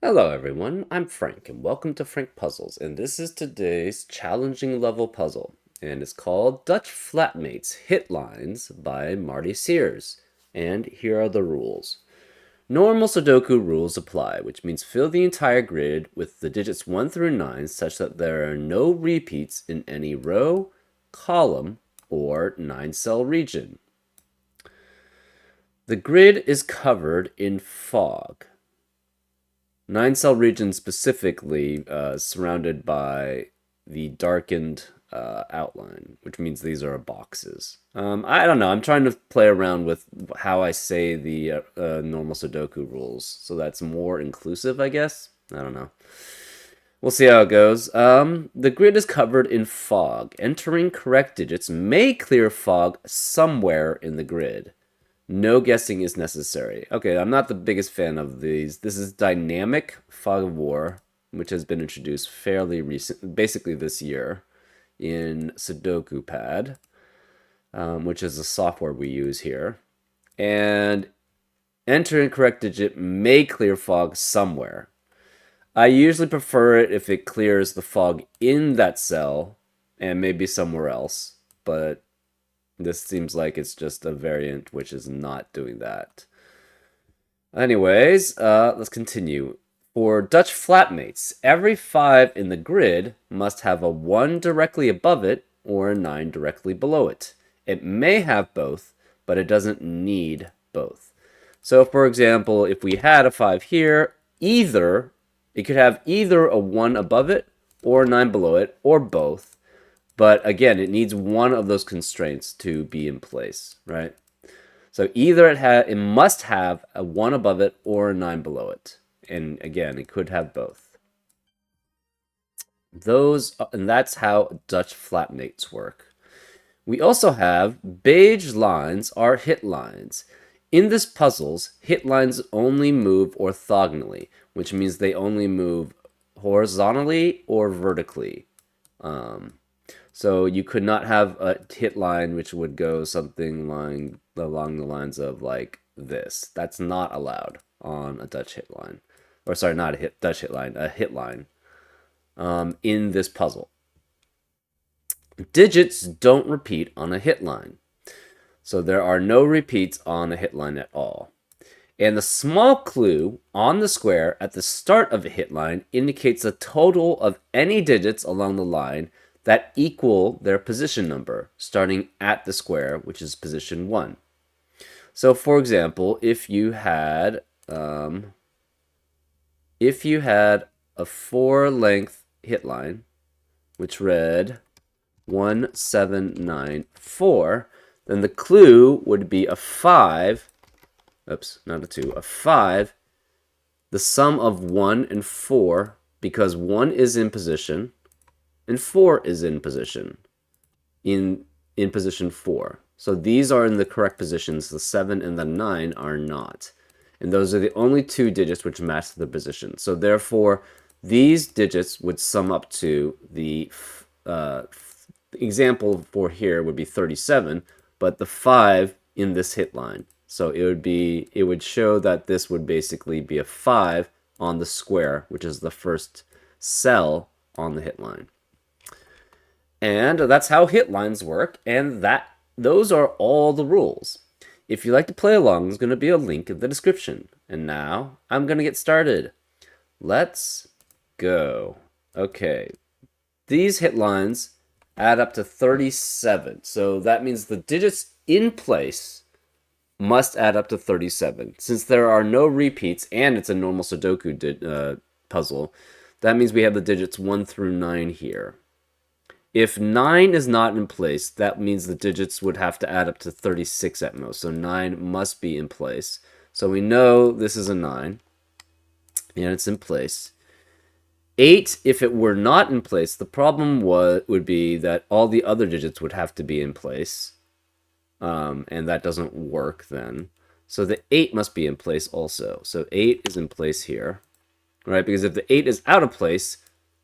Hello everyone, I'm Frank and welcome to Frank Puzzles, and this is today's challenging level puzzle, and it's called Dutch Flatmates Hitlines by Marty Sears. And here are the rules. Normal Sudoku rules apply, which means fill the entire grid with the digits 1 through 9 such that there are no repeats in any row, column, or 9-cell region. The grid is covered in fog. 9-cell region specifically surrounded by the darkened outline, which means these are boxes. I don't know. I'm trying to play around with how I say the normal Sudoku rules, so that's more inclusive, I guess. I don't know. We'll see how it goes. The grid is covered in fog. Entering correct digits may clear fog somewhere in the grid. No guessing is necessary. Okay, I'm not the biggest fan of these. This is dynamic fog of war, which has been introduced fairly recent, basically this year, in Sudoku Pad, which is the software we use here. And enter incorrect digit may clear fog somewhere. I usually prefer it if it clears the fog in that cell and maybe somewhere else, but this seems like it's just a variant which is not doing that. Anyways, let's continue. For Dutch flatmates, every 5 in the grid must have a 1 directly above it or a 9 directly below it. It may have both, but it doesn't need both. So, for example, if we had a 5 here, it could have either a 1 above it or a 9 below it, or both. But again, it needs one of those constraints to be in place, right? So either it must have a 1 above it or a 9 below it. And again, it could have both. And that's how Dutch flatmates work. We also have beige lines are hit lines. In this puzzles, hit lines only move orthogonally, which means they only move horizontally or vertically. So you could not have a hit line which would go something along the lines of like this. That's not allowed on a Dutch hit line. Or sorry, not a Dutch hit line, a hit line in this puzzle. Digits don't repeat on a hit line. So there are no repeats on a hit line at all. And the small clue on the square at the start of a hit line indicates a total of any digits along the line that equal their position number, starting at the square, which is position 1. So, for example, if you had a 4-length hit line, which read 1794, then the clue would be a 5. Oops, not a 2, a 5. The sum of 1 and 4, because 1 is in position and 4 is in position, in position 4. So these are in the correct positions. The 7 and the 9 are not. And those are the only 2 digits which match the position. So therefore, these digits would sum up to the example for here would be 37, but the 5 in this hit line. So it would show that this would basically be a 5 on the square, which is the first cell on the hit line. And that's how hit lines work, and those are all the rules. If you'd like to play along, there's going to be a link in the description. And now, I'm going to get started. Let's go. Okay. These hit lines add up to 37. So that means the digits in place must add up to 37. Since there are no repeats, and it's a normal Sudoku puzzle, that means we have the digits 1 through 9 here. If 9 is not in place, that means the digits would have to add up to 36 at most. So 9 must be in place. So we know this is a 9, and it's in place. 8, if it were not in place, the problem would be that all the other digits would have to be in place, and that doesn't work then. So the 8 must be in place also. So 8 is in place here, right? Because if the 8 is out of place,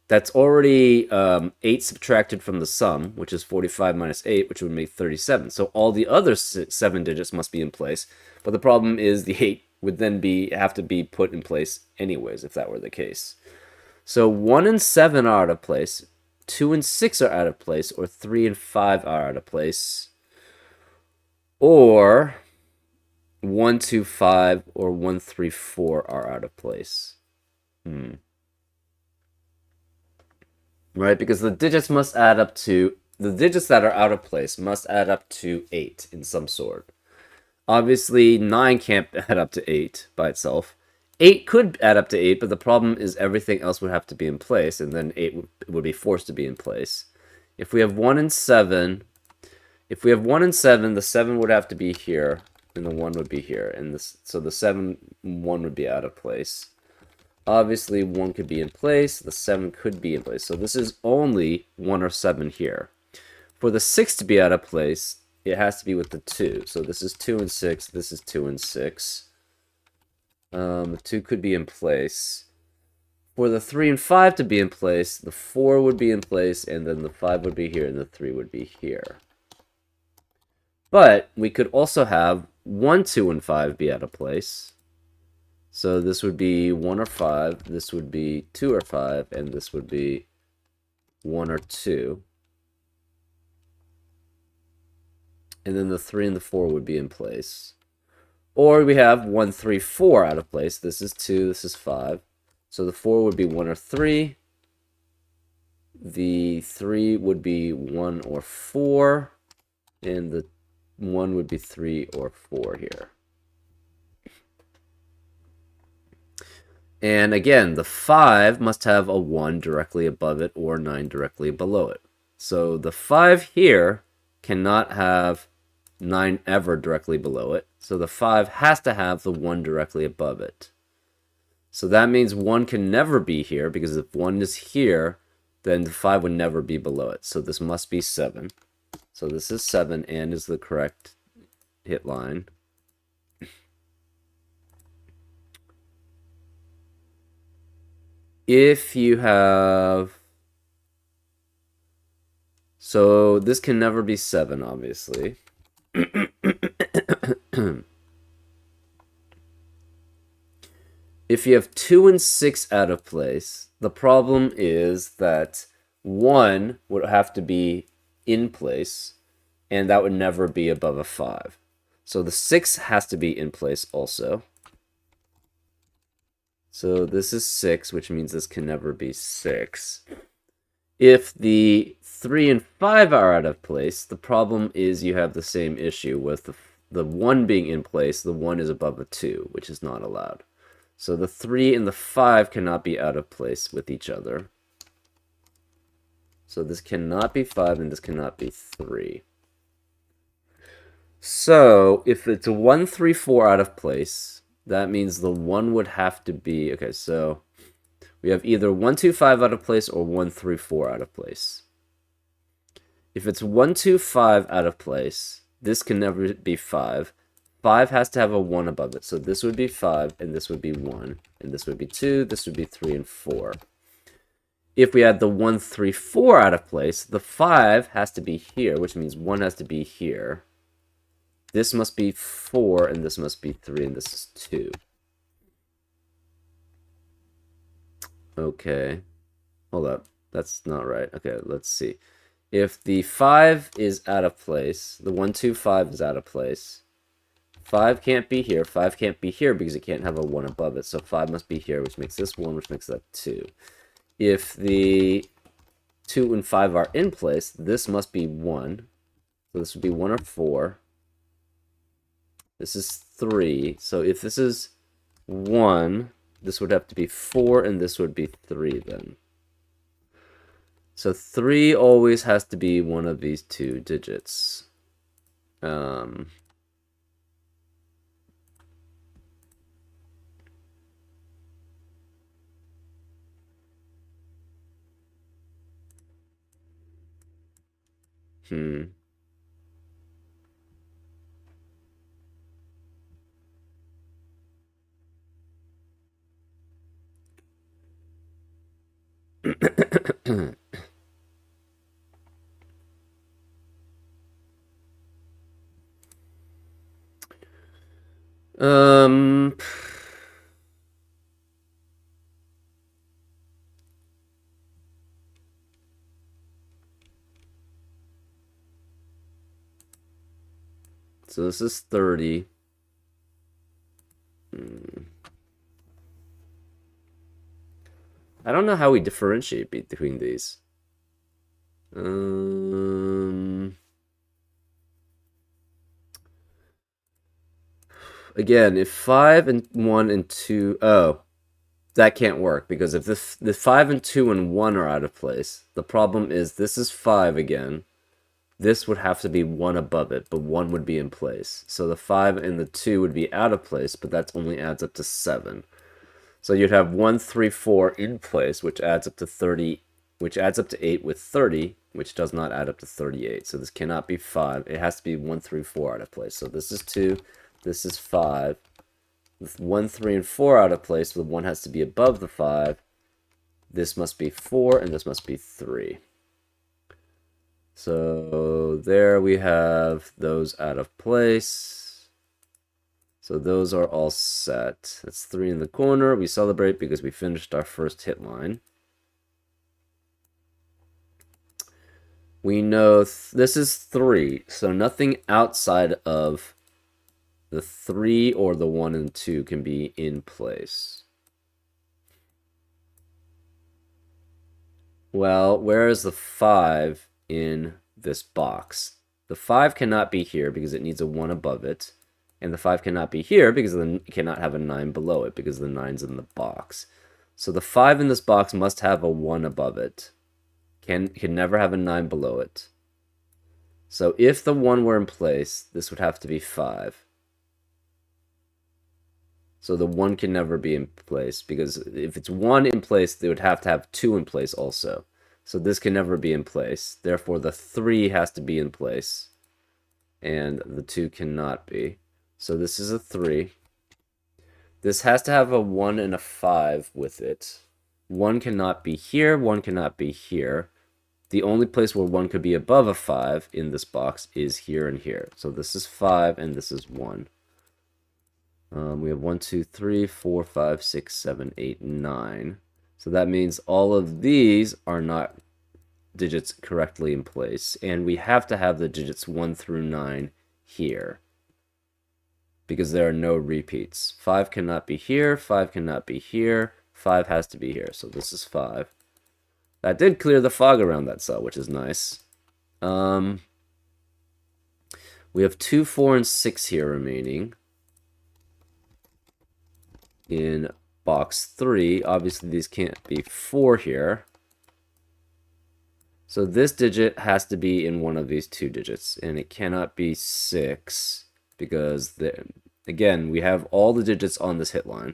that's already 8 subtracted from the sum, which is 45 minus 8, which would make 37. So all the other 7 digits must be in place. But the problem is the 8 would then have to be put in place anyways if that were the case. So 1 and 7 are out of place, 2 and 6 are out of place, or 3 and 5 are out of place, or 1, 2, 5, or 1, 3, 4 are out of place. Right, because the digits must add up to, the digits that are out of place must add up to 8 in some sort. Obviously, 9 can't add up to 8 by itself. 8 could add up to 8, but the problem is everything else would have to be in place, and then 8 would be forced to be in place. If we have 1 and 7, the 7 would have to be here, and the 1 would be here, and this, so the 7, 1 would be out of place. Obviously, 1 could be in place, the 7 could be in place, so this is only 1 or 7 here. For the 6 to be out of place, it has to be with the 2. So this is 2 and 6, this is 2 and 6. The 2 could be in place. For the 3 and 5 to be in place, the 4 would be in place, and then the 5 would be here, and the 3 would be here. But we could also have 1, 2, and 5 be out of place. So this would be 1 or 5, this would be 2 or 5, and this would be 1 or 2. And then the 3 and the 4 would be in place. Or we have 1, 3, 4 out of place. This is 2, this is 5. So the 4 would be 1 or 3. The 3 would be 1 or 4. And the 1 would be 3 or 4 here. And again, the 5 must have a 1 directly above it or 9 directly below it. So the 5 here cannot have 9 ever directly below it. So the 5 has to have the 1 directly above it. So that means 1 can never be here, because if 1 is here, then the 5 would never be below it. So this must be 7. So this is 7 and is the correct hit line. If you have... So this can never be 7, obviously. If you have 2 and 6 out of place, the problem is that 1 would have to be in place, and that would never be above a 5. So the 6 has to be in place also. So this is 6, which means this can never be 6. If the 3 and 5 are out of place, the problem is you have the same issue with the 1 being in place. The 1 is above a 2, which is not allowed. So the 3 and the 5 cannot be out of place with each other. So this cannot be 5 and this cannot be 3. So if it's a 1, 3, 4 out of place, that means the 1 would have to be... Okay, so we have either 1, 2, 5 out of place or 1, 3, 4 out of place. If it's 1, 2, 5 out of place, this can never be 5. 5 has to have a 1 above it. So this would be 5, and this would be 1. And this would be 2, this would be 3, and 4. If we had the 1, 3, 4 out of place, the 5 has to be here, which means 1 has to be here. This must be 4, and this must be 3, and this is 2. Okay. Hold up. That's not right. Okay, let's see. If the 5 is out of place, the 1, 2, 5 is out of place. 5 can't be here. 5 can't be here because it can't have a 1 above it. So 5 must be here, which makes this 1, which makes that 2. If the 2 and 5 are in place, this must be 1. So this would be 1 or 4. This is 3. So if this is 1, this would have to be 4, and this would be 3 then. So 3 always has to be one of these two digits. So this is 30. I don't know how we differentiate between these. Again, if 5 and 1 and 2... Oh, that can't work, because if the 5 and 2 and 1 are out of place, the problem is this is 5 again. This would have to be 1 above it, but 1 would be in place. So the 5 and the 2 would be out of place, but that only adds up to 7. So you'd have 1, 3, 4 in place, which adds up to 30, which adds up to 8 with 30, which does not add up to 38. So this cannot be 5. It has to be 1, 3, 4 out of place. So this is 2, this is 5. With 1, 3, and 4 out of place, the 1 has to be above the 5. This must be 4, and this must be 3. So there we have those out of place. So those are all set. That's 3 in the corner. We celebrate because we finished our first hit line. We know this is 3, so nothing outside of the 3 or the 1 and 2 can be in place. Well, where is the 5 in this box? The 5 cannot be here because it needs a 1 above it. And the 5 cannot be here because it cannot have a 9 below it because the 9's in the box. So the 5 in this box must have a 1 above it. Can never have a 9 below it. So if the 1 were in place, this would have to be 5. So the 1 can never be in place, because if it's 1 in place, they would have to have 2 in place also. So this can never be in place. Therefore, the 3 has to be in place, and the 2 cannot be. So this is a 3. This has to have a 1 and a 5 with it. 1 cannot be here, 1 cannot be here. The only place where 1 could be above a 5 in this box is here and here. So this is 5, and this is 1. We have 1, 2, 3, 4, 5, 6, 7, 8, 9. So that means all of these are not digits correctly in place. And we have to have the digits 1 through 9 here, because there are no repeats. 5 cannot be here, 5 cannot be here, 5 has to be here. So this is 5. That did clear the fog around that cell, which is nice. We have 2, 4, and 6 here remaining. In box 3, obviously these can't be 4 here. So this digit has to be in one of these 2 digits, and it cannot be 6, because, again, we have all the digits on this hit line.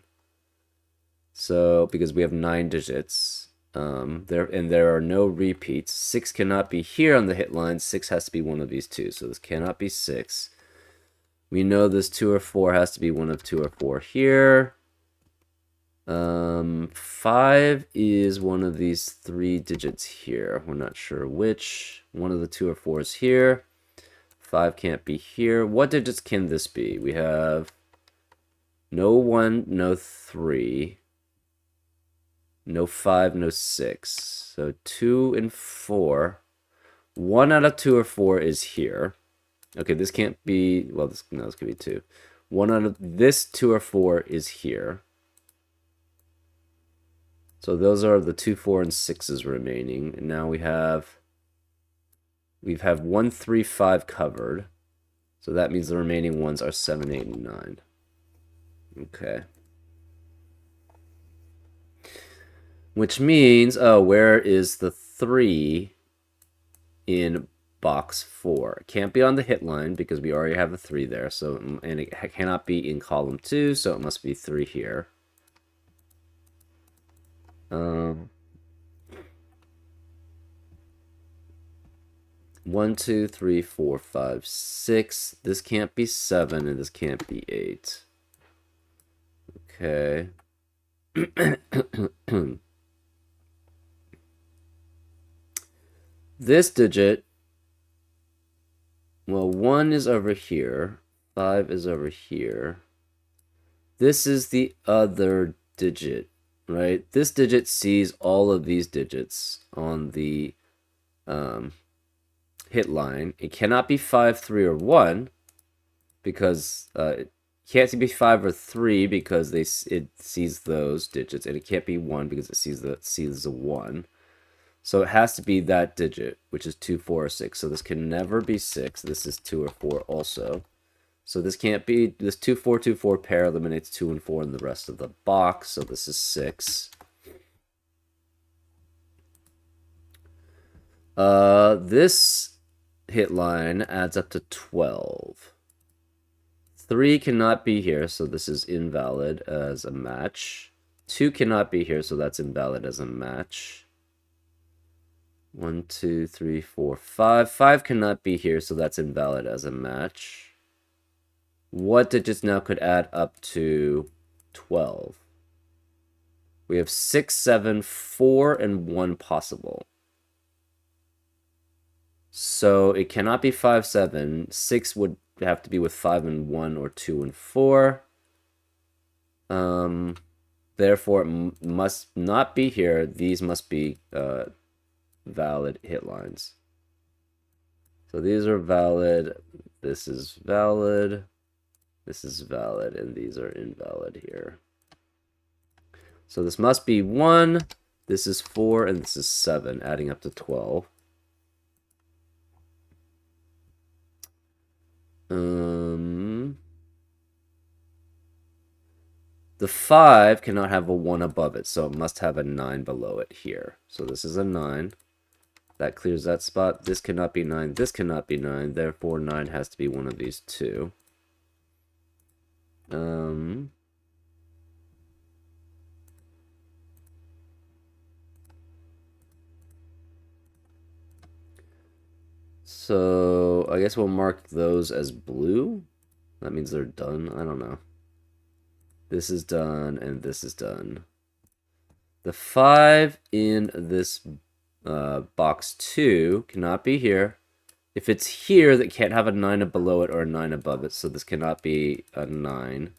So, because we have 9 digits, there are no repeats. 6 cannot be here on the hit line. 6 has to be one of these 2, so this cannot be 6. We know this 2 or 4 has to be one of 2 or 4 here. 5 is one of these 3 digits here. We're not sure which. One of the 2 or 4 is here. 5 can't be here. What digits can this be? We have no 1, no 3, no 5, no 6. So 2 and 4. 1 out of 2 or 4 is here. Okay, this can't be, well, this could be 2. 1 out of this 2 or 4 is here. So those are the 2, 4, and 6s remaining. And now we have 1, 3, 5 covered. So that means the remaining ones are 7, 8, and 9. Okay. Which means, oh, where is the 3 in box 4? It can't be on the hit line because we already have a 3 there. So, and it cannot be in column 2, so it must be 3 here. 1, 2, 3, 4, 5, 6. This can't be 7, and this can't be 8. Okay. This digit, well, 1 is over here. 5 is over here. This is the other digit, right? This digit sees all of these digits on the hit line. It cannot be 5, 3, or 1 because it can't be 5 or 3 because it sees those digits, and it can't be 1 because it sees the 1. So it has to be that digit, which is 2, 4, or 6. So this can never be 6. This is 2 or 4 also. So this can't be, this 2, 4, 2, 4 pair eliminates 2 and 4 in the rest of the box. So this is 6. This hit line adds up to 12. 3 cannot be here, so this is invalid as a match. 2 cannot be here, so that's invalid as a match. 1, 2, 3, 4, 5. 5 cannot be here, so that's invalid as a match. What digits now could add up to 12? We have 6, 7, 4, and 1 possible. So it cannot be 5, 7. 6 would have to be with 5 and 1 or 2 and 4. Therefore, it must not be here. These must be valid hit lines. So these are valid. This is valid. This is valid, and these are invalid here. So this must be 1. This is 4, and this is 7, adding up to 12. The 5 cannot have a 1 above it, so it must have a 9 below it here. So this is a 9. That clears that spot. This cannot be 9. This cannot be 9. Therefore, 9 has to be one of these two. So I guess we'll mark those as blue. That means they're done. I don't know. This is done, and this is done. The 5 in this box 2 cannot be here. If it's here, that can't have a 9 below it or a 9 above it, so this cannot be a 9.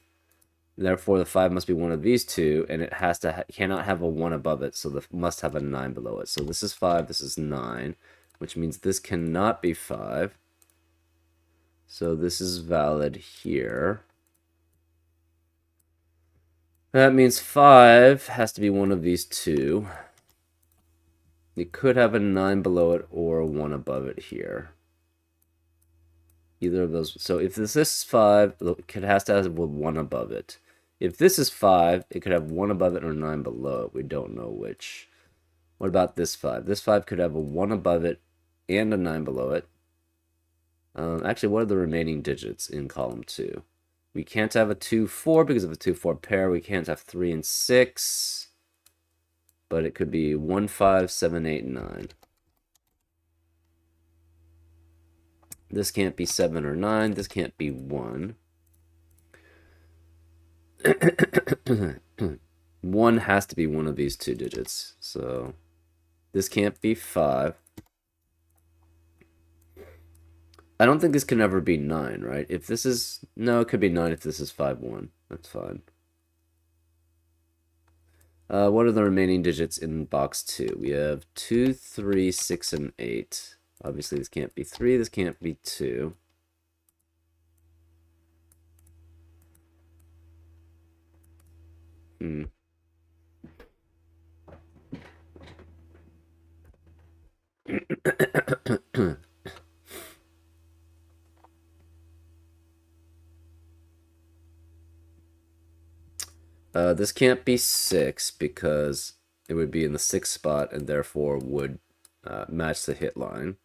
Therefore, the 5 must be one of these two, and it has to cannot have a 1 above it, so it must have a 9 below it. So this is 5, this is 9, which means this cannot be 5. So this is valid here. That means 5 has to be one of these two. It could have a 9 below it or a 1 above it here. Either of those. So if this is 5, it has to have 1 above it. If this is 5, it could have 1 above it or 9 below it. We don't know which. What about this 5? This 5 could have a 1 above it and a 9 below it. Actually, what are the remaining digits in column 2? We can't have a 2, 4 because of a 2, 4 pair. We can't have 3 and 6. But it could be 1, 5, 7, 8, and 9. This can't be 7 or 9. This can't be 1. 1 has to be one of these two digits. So this can't be 5. I don't think this can ever be 9, right? If this is... No, it could be 9 if this is 5, 1. That's fine. What are the remaining digits in box 2? We have 2, 3, 6, and 8. Obviously, this can't be 3. This can't be 2. This can't be 6 because it would be in the 6th spot and therefore would match the hit line.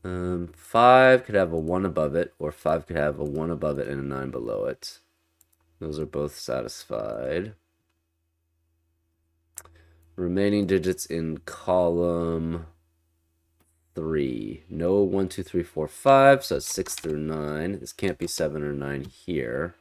5 could have a 1 above it, or 5 could have a 1 above it and a 9 below it. Those are both satisfied. Remaining digits in column 3. No 1, 2, 3, 4, 5, so it's 6 through 9. This can't be 7 or 9 here.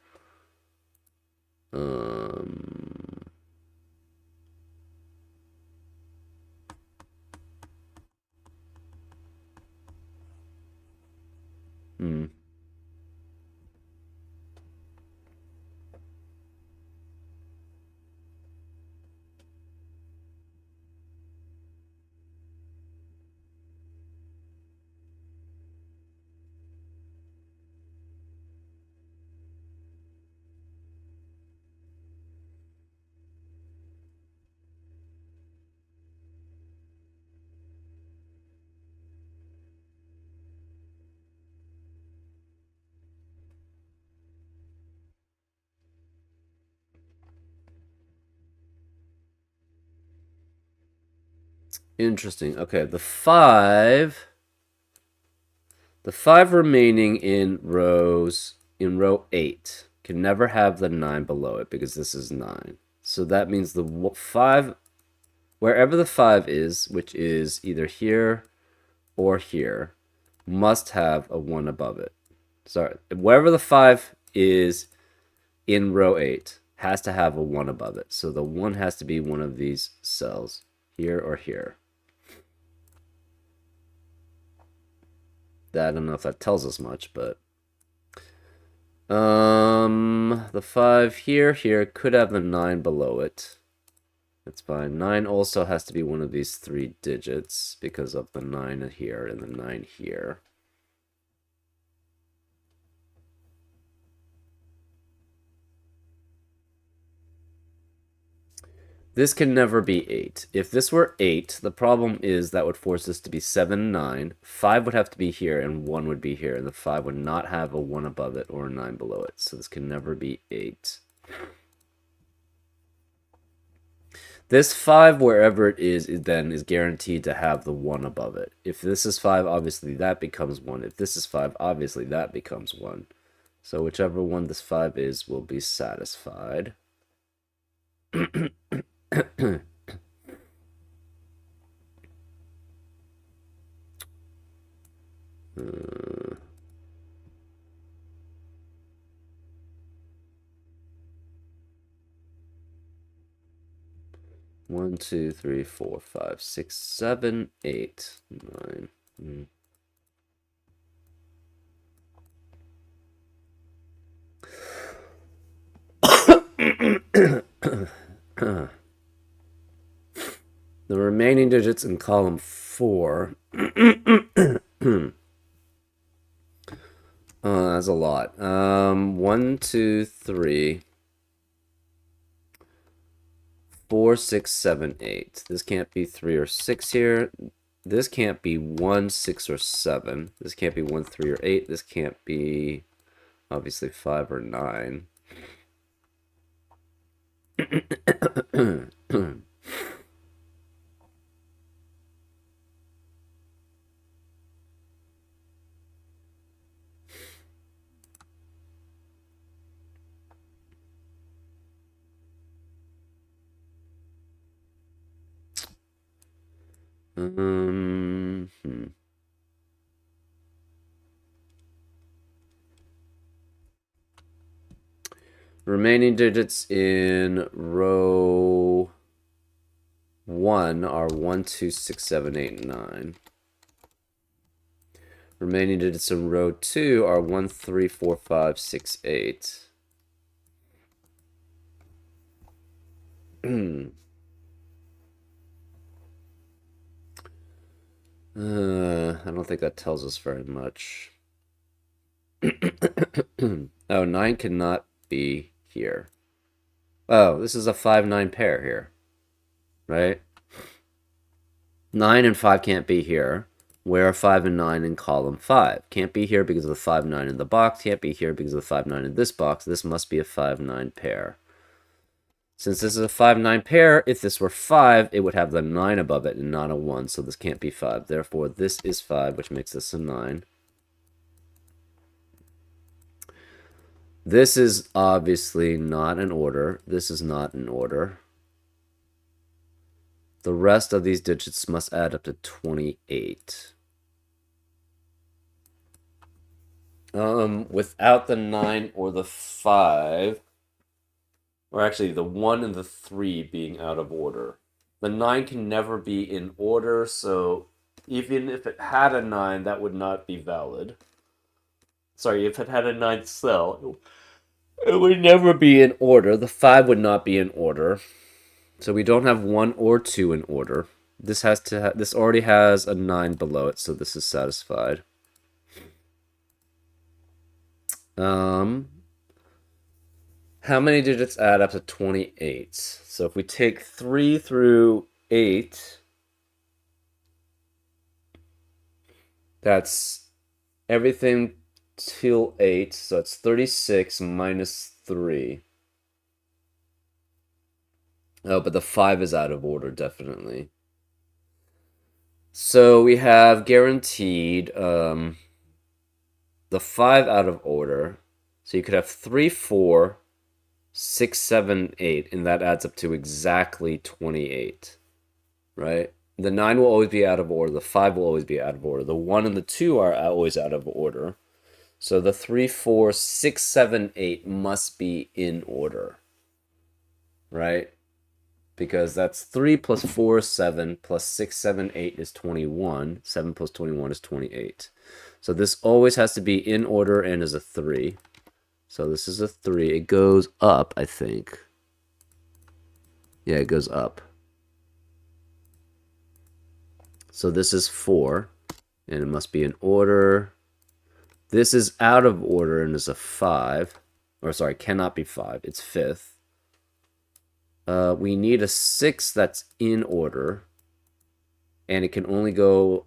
Interesting. Okay, the five remaining in row 8 can never have the 9 below it because this is 9. So that means the 5, wherever the 5 is, which is either here or here, must have a 1 above it. Sorry, wherever the 5 is in row 8 has to have a 1 above it. So the 1 has to be one of these cells, here or here. I don't know if that tells us much, but the 5 here could have the 9 below it. That's fine. 9 also has to be one of these 3 digits because of the 9 here and the 9 here. This can never be 8. If this were 8, the problem is that would force this to be 7, 9. 5 would have to be here, and 1 would be here, and the 5 would not have a 1 above it or a 9 below it. So this can never be 8. This 5, wherever it is then is guaranteed to have the 1 above it. If this is 5, obviously that becomes 1. If this is 5, obviously that becomes 1. So whichever one this 5 is will be satisfied. 1, 2, 3, 4, 5, 6, 7, 8, 9. The remaining digits in column 4. That's a lot. 1, 2, 3, 4, 6, 7, 8. This can't be 3 or 6 here. This can't be 1, 6, or 7. This can't be 1, 3, or 8. This can't be, obviously, 5 or 9. Remaining digits in row 1 are 1, 2, 6, 7, 8, 9. Remaining digits in row 2 are 1, 3, 4, 5, 6, 8. I don't think that tells us very much. Oh, 9 cannot be here. Oh, this is a 5-9 pair here, right? 9 and 5 can't be here. Where are 5 and 9 in column 5? Can't be here because of the 5, 9 in the box. Can't be here because of the 5, 9 in this box. This must be a 5-9 pair. Since this is a 5-9 pair, if this were 5, it would have the 9 above it and not a 1, so this can't be 5. Therefore, this is 5, which makes this a 9. This is obviously not in order. This is not in order. The rest of these digits must add up to 28. Without the 9 or the 5, or actually the 1 and the 3 being out of order. The 9 can never be in order, so even if it had a 9, that would not be valid. Sorry, if it had a 9th cell, it would never be in order. The 5 would not be in order. So we don't have 1 or 2 in order. This has to this already has a 9 below it, so this is satisfied. How many digits add up to 28? So if we take 3 through 8, that's everything till 8, so it's 36 minus 3. Oh, but the 5 is out of order, definitely. So we have guaranteed the 5 out of order. So you could have 3, 4, 6, 7, 8, and that adds up to exactly 28, right? The 9 will always be out of order. The 5 will always be out of order. The 1 and the 2 are always out of order. So the 3, 4, 6, 7, 8 must be in order, right? Because that's 3 plus 4 is 7, plus 6, 7, 8 is 21. 7 plus 21 is 28. So this always has to be in order and is a 3. So this is a 3. It goes up, I think. Yeah, it goes up. So this is 4, and it must be in order. This is out of order and is a 5. Or sorry, cannot be 5. It's 5th. We need a 6 that's in order. And it can only go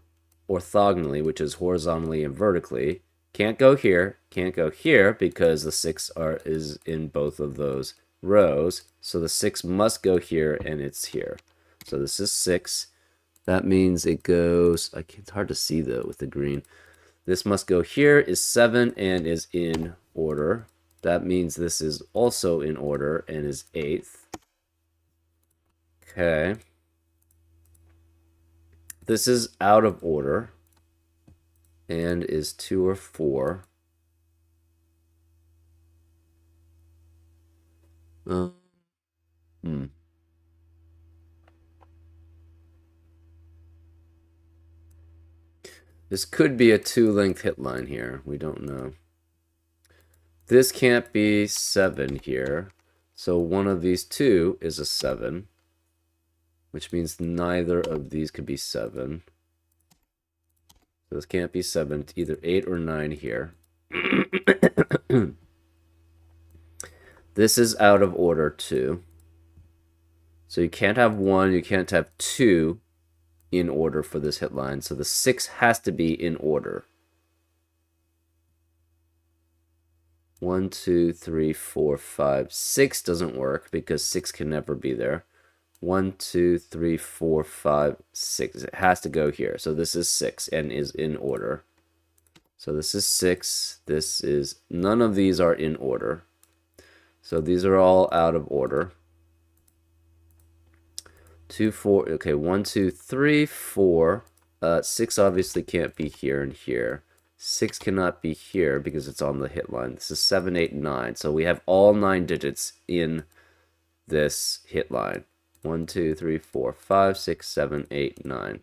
orthogonally, which is horizontally and vertically. Can't go here, can't go here, because the 6 is in both of those rows. So the 6 must go here, and it's here. So this is 6. That means it goes, it's hard to see though with the green. This must go here, is 7, and is in order. That means this is also in order and is 8th. Okay. This is out of order and is 2 or 4. This could be a 2-length hit line here. We don't know. This can't be 7 here. So one of these two is a 7, which means neither of these could be 7. So this can't be 7. It's either 8 or 9 here. This is out of order too. So you can't have 1, you can't have 2 in order for this hit line. So the 6 has to be in order. 1, 2, 3, 4, 5, 6 doesn't work because 6 can never be there. 1, 2, 3, 4, 5, 6. It has to go here. So this is 6 and is in order. So this is 6. This is, none of these are in order. So these are all out of order. 2, 4, okay, 1, 2, 3, 4. 6 obviously can't be here and here. 6 cannot be here because it's on the hit line. This is 7, 8, 9. So we have all 9 digits in this hit line. 1, 2, 3, 4, 5, 6, 7, 8, 9.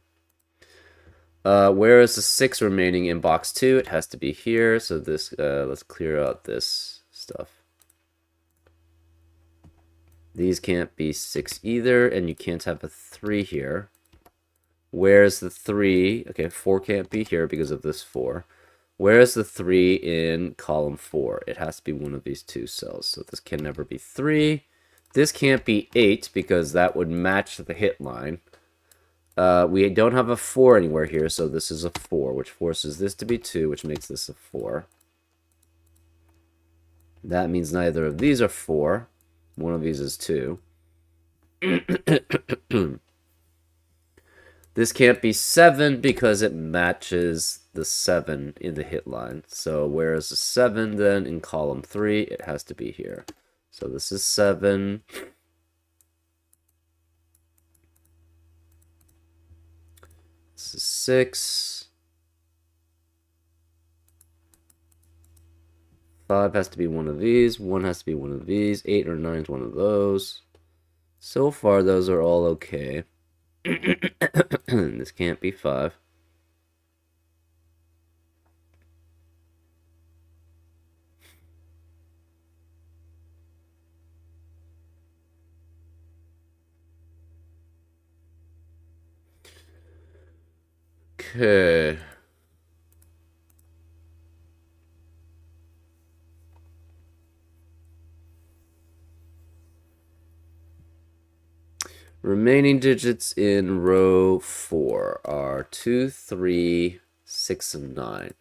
Where is the 6 remaining in box 2? It has to be here. So this, let's clear out this stuff. These can't be 6 either, and you can't have a 3 here. Where's the 3? Okay, 4 can't be here because of this 4. Where's the 3 in column 4? It has to be one of these two cells. So this can never be 3. This can't be 8 because that would match the hit line. We don't have a 4 anywhere here, so this is a 4, which forces this to be 2, which makes this a 4. That means neither of these are 4. One of these is 2. This can't be 7 because it matches the 7 in the hit line. So whereas the 7 then in column 3, it has to be here. So this is 7. This is 6. 5 has to be one of these. 1 has to be one of these. 8 or 9 is one of those. So far, those are all okay. This can't be 5. Okay. Remaining digits in row 4 are 2, 3, 6, and 9.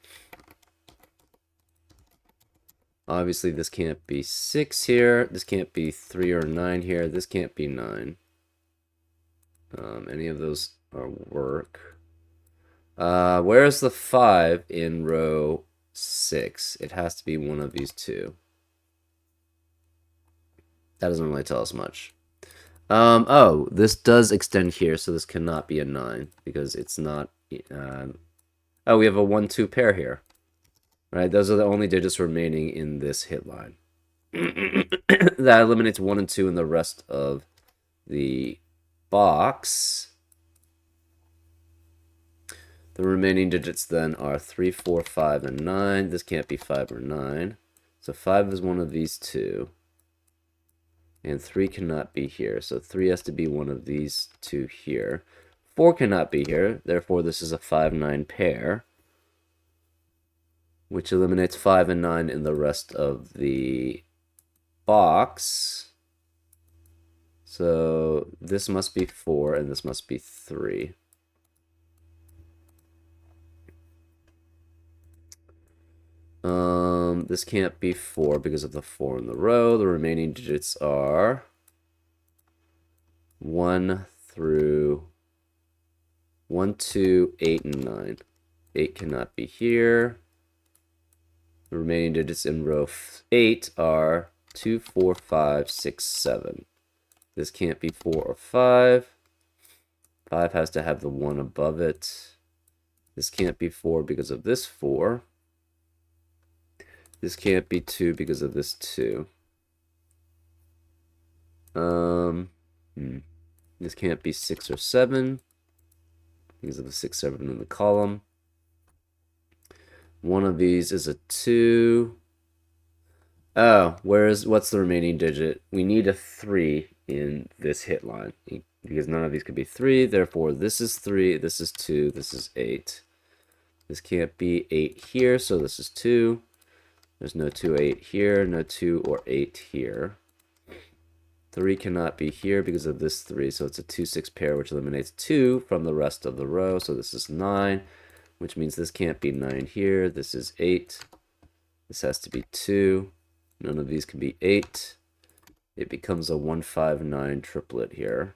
Obviously, this can't be 6 here. This can't be 3 or 9 here. This can't be 9. Any of those are work. Where's the 5 in row 6? It has to be one of these two. That doesn't really tell us much. Oh, this does extend here, so this cannot be a 9 because it's not. Oh, we have a 1-2 pair here. Right, those are the only digits remaining in this hit line. That eliminates 1 and 2 in the rest of the box. The remaining digits then are 3, 4, 5, and 9. This can't be 5 or 9. So 5 is one of these two. And 3 cannot be here. So 3 has to be one of these two here. 4 cannot be here. Therefore, this is a 5-9 pair, which eliminates 5 and 9 in the rest of the box. So this must be 4 and this must be 3. This can't be 4 because of the 4 in the row. The remaining digits are 1 through 1, 2, 8, and 9. 8 cannot be here. The remaining digits in row 8 are 2, 4, 5, 6, 7. This can't be 4 or 5. 5 has to have the 1 above it. This can't be 4 because of this 4. This can't be 2 because of this 2. This can't be 6 or 7 because of the 6, 7 in the column. One of these is a 2. Oh, what's the remaining digit? We need a 3 in this hit line because none of these could be 3. Therefore, this is 3, this is 2, this is 8. This can't be 8 here, so this is 2. There's no 2, 8 here, no 2 or 8 here. 3 cannot be here because of this 3, so it's a 2, 6 pair, which eliminates 2 from the rest of the row. So this is 9, which means this can't be 9 here. This is 8. This has to be 2. None of these can be 8. It becomes a 1, 5, 9 triplet here.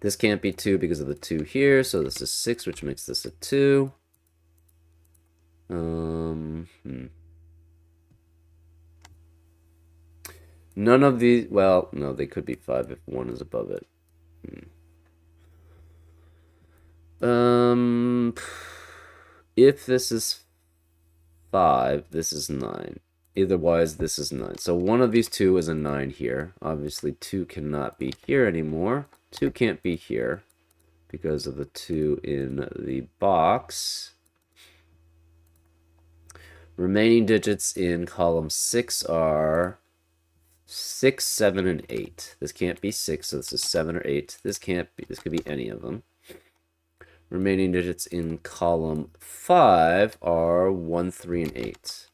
This can't be 2 because of the 2 here, so this is 6, which makes this a 2. None of these, well, no, they could be 5 if 1 is above it. If this is 5, this is 9. Otherwise, this is 9. So one of these two is a 9 here. Obviously, 2 cannot be here anymore. 2 can't be here because of the 2 in the box. Remaining digits in column 6 are 6, 7, and 8. This can't be 6, so this is 7 or 8. This can't be, this could be any of them. Remaining digits in column 5 are 1, 3, and 8.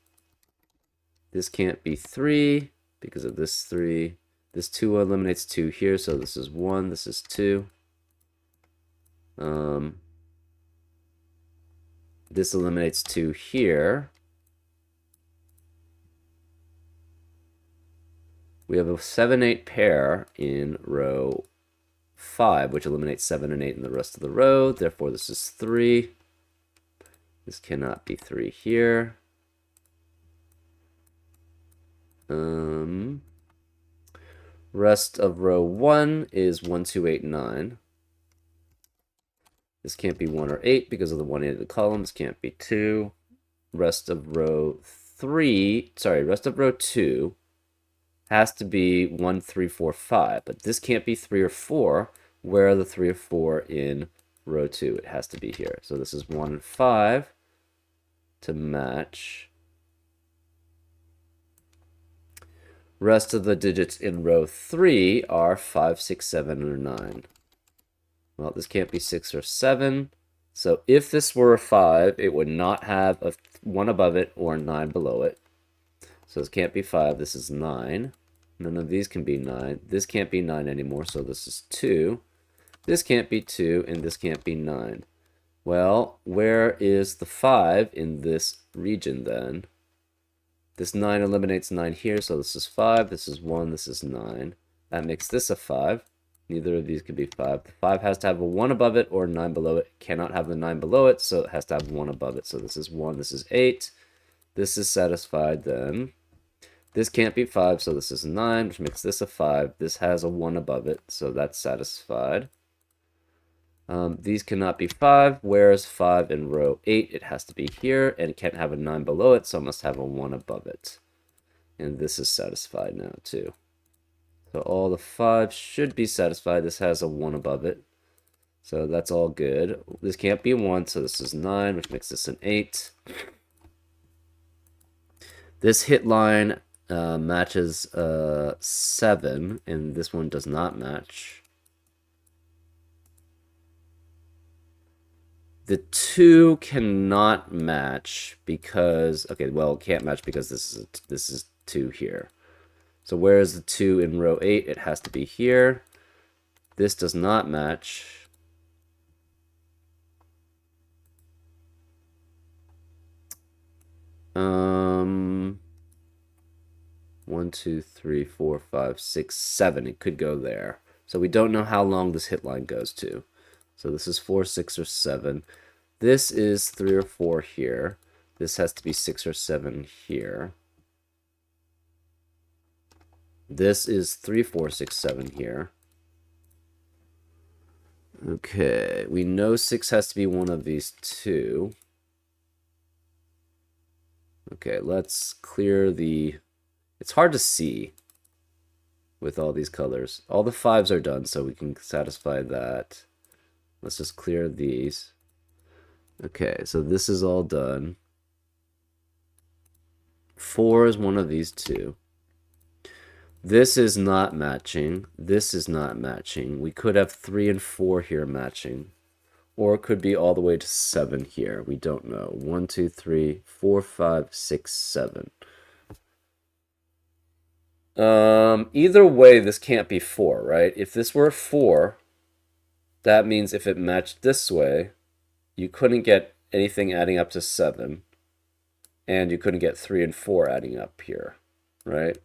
This can't be 3 because of this 3. This 2 eliminates 2 here, so this is 1, this is 2. This eliminates 2 here. We have a 7, 8 pair in row 5, which eliminates 7 and 8 in the rest of the row. Therefore, this is 3. This cannot be 3 here. Rest of row 1 is 1, 2, 8, 9. This can't be 1 or 8 because of the 1, 8 of the column. This can't be 2. Rest of row 2 has to be 1, 3, 4, 5. But this can't be 3 or 4. Where are the 3 or 4 in row 2? It has to be here. So this is 1 and 5 to match. Rest of the digits in row 3 are 5, 6, 7, or 9. Well, this can't be 6 or 7. So if this were a 5, it would not have a 1 above it or a 9 below it. So this can't be 5. This is 9. None of these can be 9. This can't be 9 anymore, so this is 2. This can't be 2, and this can't be 9. Well, where is the 5 in this region then? This 9 eliminates 9 here, so this is 5. This is 1. This is 9. That makes this a 5. Neither of these could be 5. The 5 has to have a 1 above it or 9 below it. It cannot have the 9 below it, so it has to have 1 above it. So this is 1, this is 8. This is satisfied then. This can't be 5, so this is 9, which makes this a 5. This has a 1 above it, so that's satisfied. These cannot be 5. Where's 5 in row 8? It has to be here, and it can't have a 9 below it, so it must have a 1 above it. And this is satisfied now, too. So all the 5 should be satisfied. This has a 1 above it. So that's all good. This can't be 1, so this is 9, which makes this an 8. This hit line matches 7, and this one does not match. The 2 cannot match because, okay, well, it can't match because this is 2 here. So where is the 2 in row 8? It has to be here. This does not match. Um, 1, 2, 3, 4, 5, 6, 7. It could go there. So we don't know how long this hit line goes to. So this is 4, 6, or 7. This is 3 or 4 here. This has to be 6 or 7 here. This is 3, 4, 6, 7 here. Okay, we know 6 has to be one of these two. Okay, let's clear the... It's hard to see with all these colors. All the 5s are done, so we can satisfy that. Let's just clear these. Okay, so this is all done. 4 is one of these two. This is not matching. This is not matching. We could have 3 and 4 here matching. Or it could be all the way to 7 here. We don't know. 1, 2, 3, 4, 5, 6, 7. Either way, this can't be 4, right? If this were a 4, that means if it matched this way, you couldn't get anything adding up to 7. And you couldn't get 3 and 4 adding up here, right?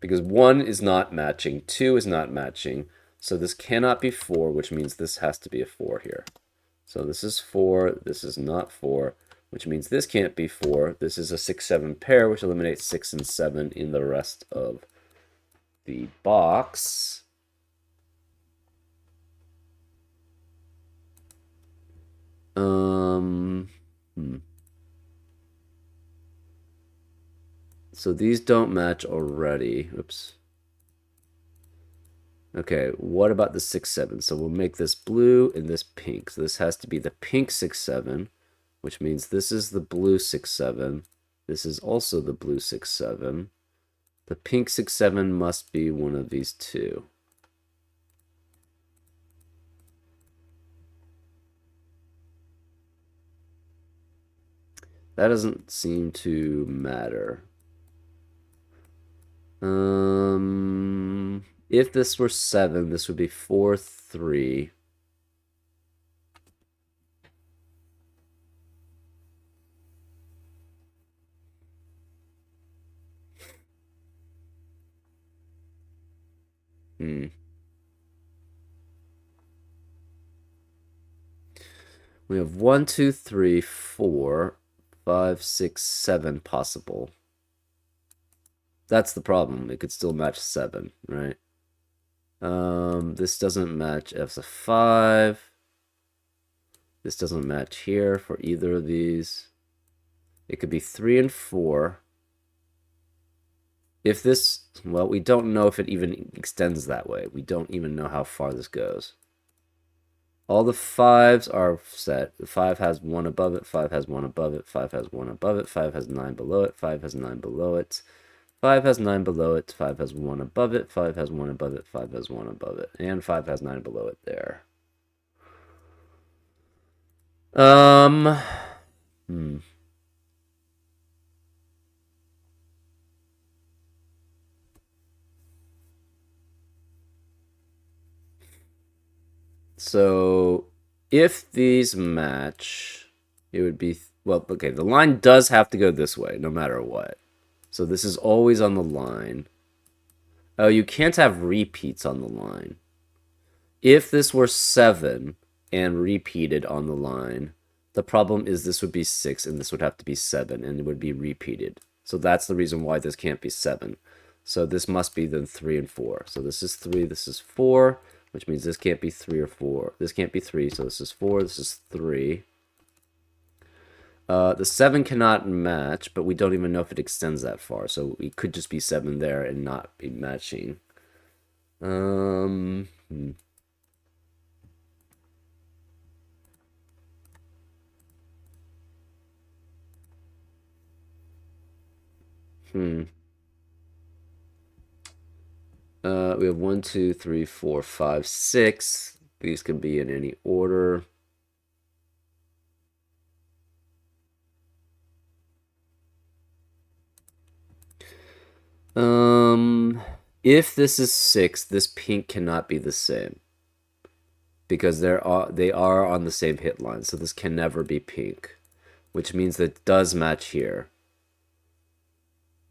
Because 1 is not matching, 2 is not matching, so this cannot be 4, which means this has to be a 4 here. So this is 4, this is not 4, which means this can't be 4. This is a 6-7 pair, which eliminates 6 and 7 in the rest of the box. So these don't match already. Oops. Okay, what about the 6-7? So we'll make this blue and this pink. So this has to be the pink 6-7, which means this is the blue 6-7. This is also the blue 6-7. The pink 6-7 must be one of these two. That doesn't seem to matter. If this were 7, this would be 4, 3. We have 1, 2, 3, 4, 5, 6, 7 possible. That's the problem. It could still match 7, right? This doesn't match F's a 5. This doesn't match here for either of these. It could be 3 and 4. If this, well, we don't know if it even extends that way. We don't even know how far this goes. All the 5s are set. The 5 has 1 above it, 5 has 1 above it, 5 has 1 above it, 5 has 9 below it, 5 has 9 below it, 5 has 9 below it, 5 has 1 above it, 5 has 1 above it, 5 has 1 above it, and 5 has 9 below it there. So if these match, it would be, well, okay, the line does have to go this way no matter what. So this is always on the line. Oh, you can't have repeats on the line. If this were 7 and repeated on the line, the problem is this would be 6 and this would have to be 7 and it would be repeated. So that's the reason why this can't be 7. So this must be then 3 and 4. So this is 3, this is 4, which means this can't be 3 or 4. This can't be 3, so this is 4, this is 3. The 7 cannot match, but we don't even know if it extends that far. So it could just be 7 there and not be matching. Hmm. We have 1, 2, 3, 4, 5, 6. These can be in any order. If this is 6, this pink cannot be the same because they are on the same hit line, so this can never be pink, which means that it does match here,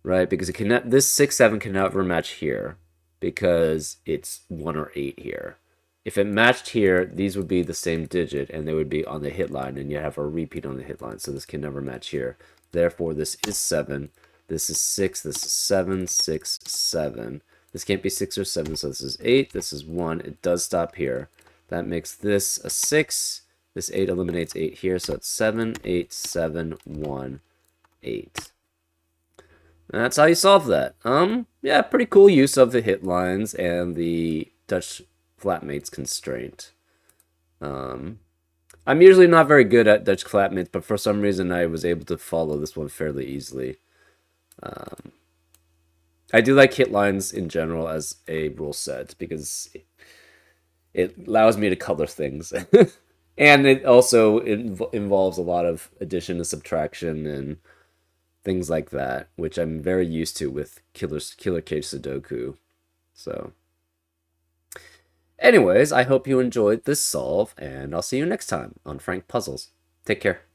right? Because it can this 6, 7 can never match here because it's 1 or 8 here. If it matched here, these would be the same digit and they would be on the hit line, and you have a repeat on the hit line, so this can never match here. Therefore, this is 7. This is 6. This is 7, 6, 7. This can't be 6 or 7, so this is 8. This is 1. It does stop here. That makes this a 6. This 8 eliminates 8 here, so it's 7, 8, 7, 1, 8. And that's how you solve that. Yeah, pretty cool use of the hit lines and the Dutch flatmates constraint. I'm usually not very good at Dutch flatmates, but for some reason I was able to follow this one fairly easily. I do like hit lines in general as a rule set because it allows me to color things. And it also involves a lot of addition and subtraction and things like that, which I'm very used to with Killer Cage Sudoku. So, anyways, I hope you enjoyed this solve, and I'll see you next time on Frank Puzzles. Take care.